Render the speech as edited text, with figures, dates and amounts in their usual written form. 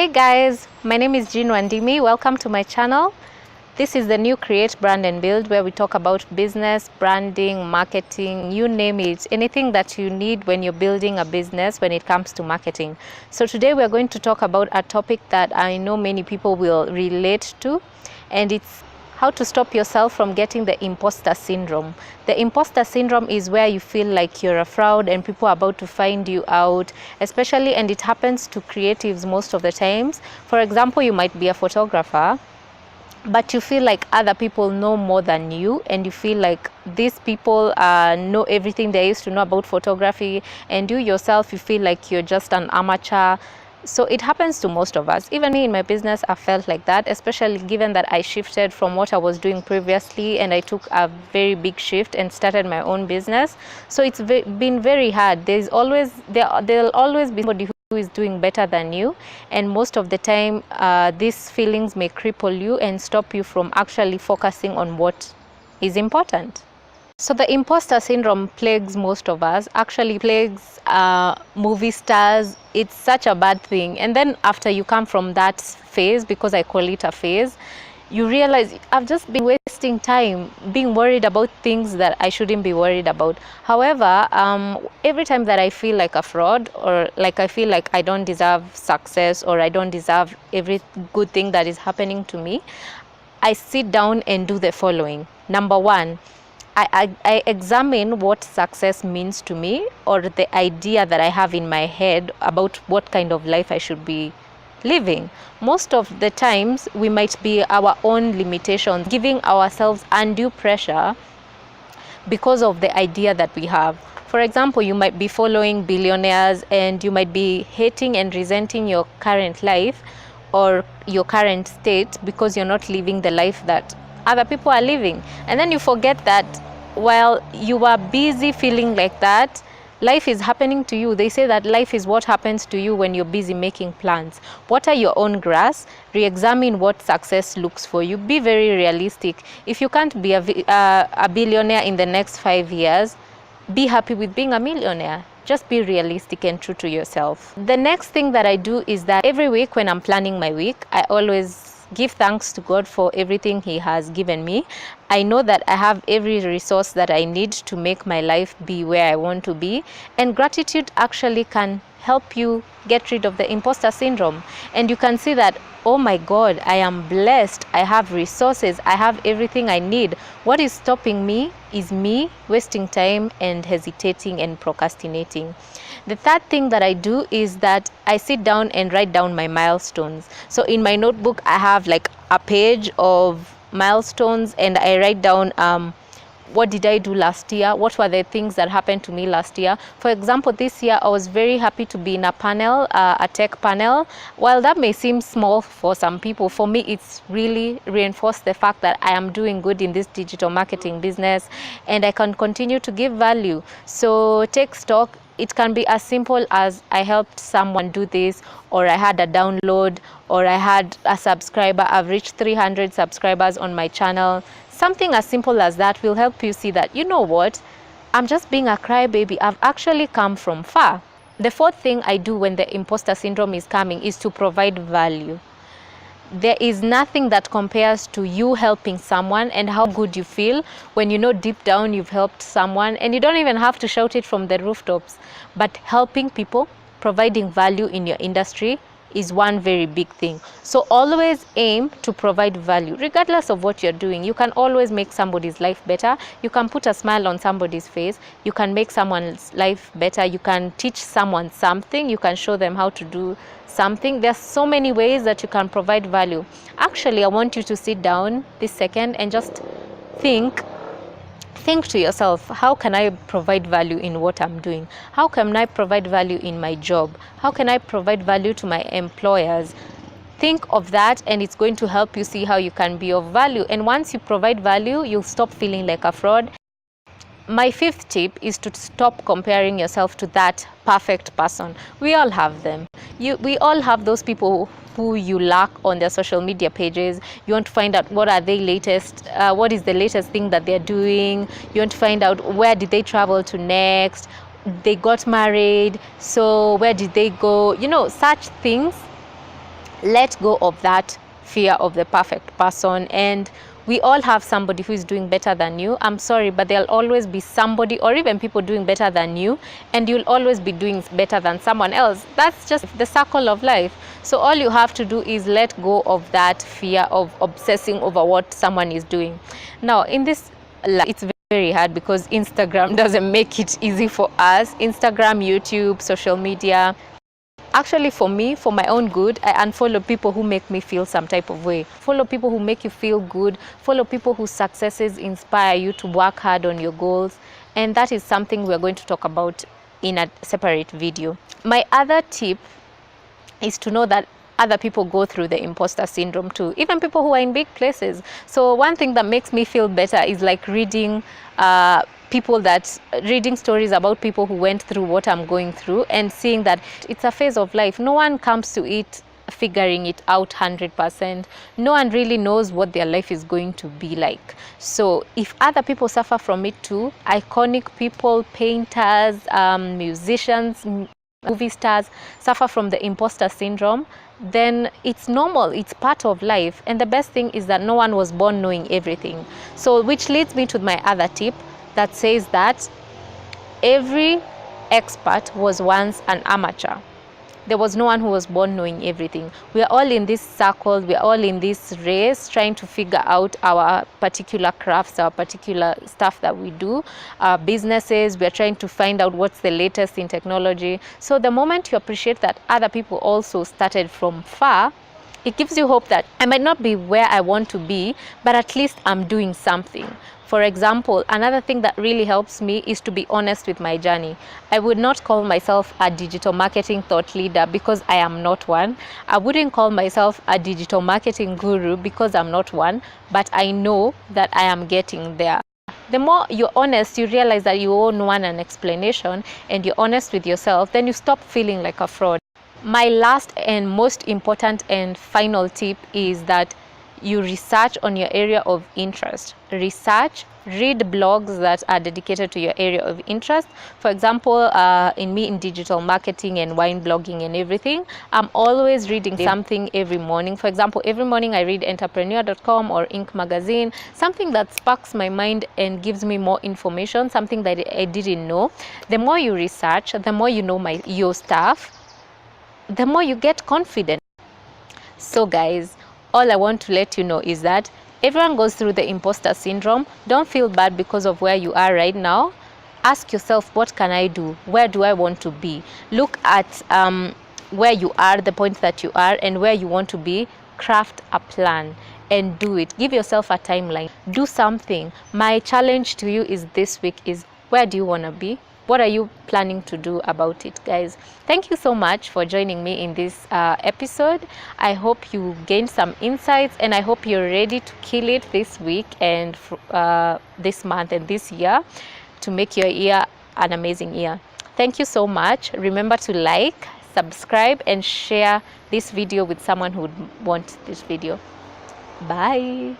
Hey guys, my name is Jean Wandimi. Welcome to my channel. This is the new Create, Brand and Build, where we talk about business, branding, marketing, you name it, anything that you need when you're building a business when it comes to marketing. So today we're going to talk about a topic that I know many people will relate to, and it's how to stop yourself from getting the imposter syndrome. The imposter syndrome is where you feel like you're a fraud and people are about to find you out, especially, and it happens to creatives most of the times. For example, you might be a photographer, but you feel like other people know more than you, and you feel like these people know everything there is to know about photography, and you yourself, you feel like you're just an amateur. So it happens to most of us. Even me in my business, I felt like that, especially given that I shifted from what I was doing previously and I took a very big shift and started my own business. So it's been very hard. There'll always be somebody who is doing better than you, and most of the time these feelings may cripple you and stop you from actually focusing on what is important. So the imposter syndrome plagues most of us, actually plagues movie stars. It's such a bad thing. And then after you come from that phase, because I call it a phase, you realize I've just been wasting time being worried about things that I shouldn't be worried about. However, every time that I feel like a fraud, or like I feel like I don't deserve success, or I don't deserve every good thing that is happening to me, I sit down and do the following. Number one, I examine what success means to me, or the idea that I have in my head about what kind of life I should be living. Most of the times we might be our own limitations, giving ourselves undue pressure because of the idea that we have. For example, you might be following billionaires and you might be hating and resenting your current life or your current state because you're not living the life that other people are living. And then you forget that while you are busy feeling like that, life is happening to you. They say that life is what happens to you when you're busy making plans. What are your own grass? Re-examine what success looks for you. Be very realistic. If you can't be a billionaire in the next 5 years, be happy with being a millionaire. Just be realistic and true to yourself. The next thing that I do is that every week when I'm planning my week, I always give thanks to God for everything He has given me. I know that I have every resource that I need to make my life be where I want to be, and gratitude actually can help you get rid of the imposter syndrome. And you can see that, oh my God, I am blessed, I have resources, I have everything I need. What is stopping me is me wasting time and hesitating and procrastinating. The third thing that I do is that I sit down and write down my milestones. So in my notebook, I have like a page of milestones, and I write down what did I do last year? What were the things that happened to me last year? For example, this year I was very happy to be in a panel, a tech panel. While that may seem small for some people, for me it's really reinforced the fact that I am doing good in this digital marketing business and I can continue to give value. So take stock. It can be as simple as I helped someone do this, or I had a download, or I had a subscriber. I've reached 300 subscribers on my channel. Something as simple as that will help you see that, you know what, I'm just being a crybaby. I've actually come from far. The fourth thing I do when the imposter syndrome is coming is to provide value. There is nothing that compares to you helping someone and how good you feel when you know deep down you've helped someone, and you don't even have to shout it from the rooftops. But helping people, providing value in your industry is one very big thing. So always aim to provide value regardless of what you're doing. You can always make somebody's life better. You can put a smile on somebody's face. You can make someone's life better. You can teach someone something. You can show them how to do something. There's so many ways that you can provide value. Actually, I want you to sit down this second and just think to yourself, how can I provide value in what I'm doing? How can I provide value in my job? How can I provide value to my employers? Think of that, and it's going to help you see how you can be of value. And once you provide value, you'll stop feeling like a fraud. My fifth tip is to stop comparing yourself to that perfect person. We all have them. We all have those people who you lack on their social media pages. You want to find out what is the latest thing that they're doing. You want to find out where did they travel to next. They got married, so where did they go? You know, such things let go of that fear of the perfect person. And we all have somebody who is doing better than you. I'm sorry, but there'll always be somebody or even people doing better than you, and you'll always be doing better than someone else. That's just the circle of life. So all you have to do is let go of that fear of obsessing over what someone is doing. Now, in this life, it's very hard because Instagram doesn't make it easy for us. Instagram, YouTube, social media. Actually, for me, for my own good, I unfollow people who make me feel some type of way. Follow people who make you feel good. Follow people whose successes inspire you to work hard on your goals. And that is something we're going to talk about in a separate video. My other tip is to know that other people go through the imposter syndrome too, even people who are in big places. So one thing that makes me feel better is like reading reading stories about people who went through what I'm going through, and seeing that it's a phase of life. No one comes to it figuring it out 100%. No one really knows what their life is going to be like. So if other people suffer from it too, iconic people, painters, musicians, movie stars suffer from the imposter syndrome, then it's normal, it's part of life. And the best thing is that no one was born knowing everything. So which leads me to my other tip that says that every expert was once an amateur. There was no one who was born knowing everything. We are all in this circle, we are all in this race trying to figure out our particular crafts, our particular stuff that we do, our businesses. We are trying to find out what's the latest in technology. So the moment you appreciate that other people also started from far, it gives you hope that I might not be where I want to be, but at least I'm doing something. For example, another thing that really helps me is to be honest with my journey. I would not call myself a digital marketing thought leader because I am not one. I wouldn't call myself a digital marketing guru because I'm not one, but I know that I am getting there. The more you're honest, you realize that you owe no one an explanation, and you're honest with yourself, then you stop feeling like a fraud. My last and most important and final tip is that you research on your area of interest. Research, read blogs that are dedicated to your area of interest. For example, in digital marketing and wine blogging and everything, I'm always reading something every morning. For example, every morning I read entrepreneur.com or Inc. magazine, something that sparks my mind and gives me more information, something that I didn't know. The more you research, the more you know your stuff, the more you get confident. So guys, all I want to let you know is that everyone goes through the imposter syndrome. Don't feel bad because of where you are right now. Ask yourself, what can I do? Where do I want to be? Look at where you are, the point that you are, and where you want to be. Craft a plan and do it. Give yourself a timeline. Do something. My challenge to you is this week is, where do you want to be? What are you planning to do about it, guys? Thank you so much for joining me in this episode. I hope you gained some insights, and I hope you're ready to kill it this week and this month and this year to make your year an amazing year. Thank you so much. Remember to like, subscribe, and share this video with someone who would want this video. Bye.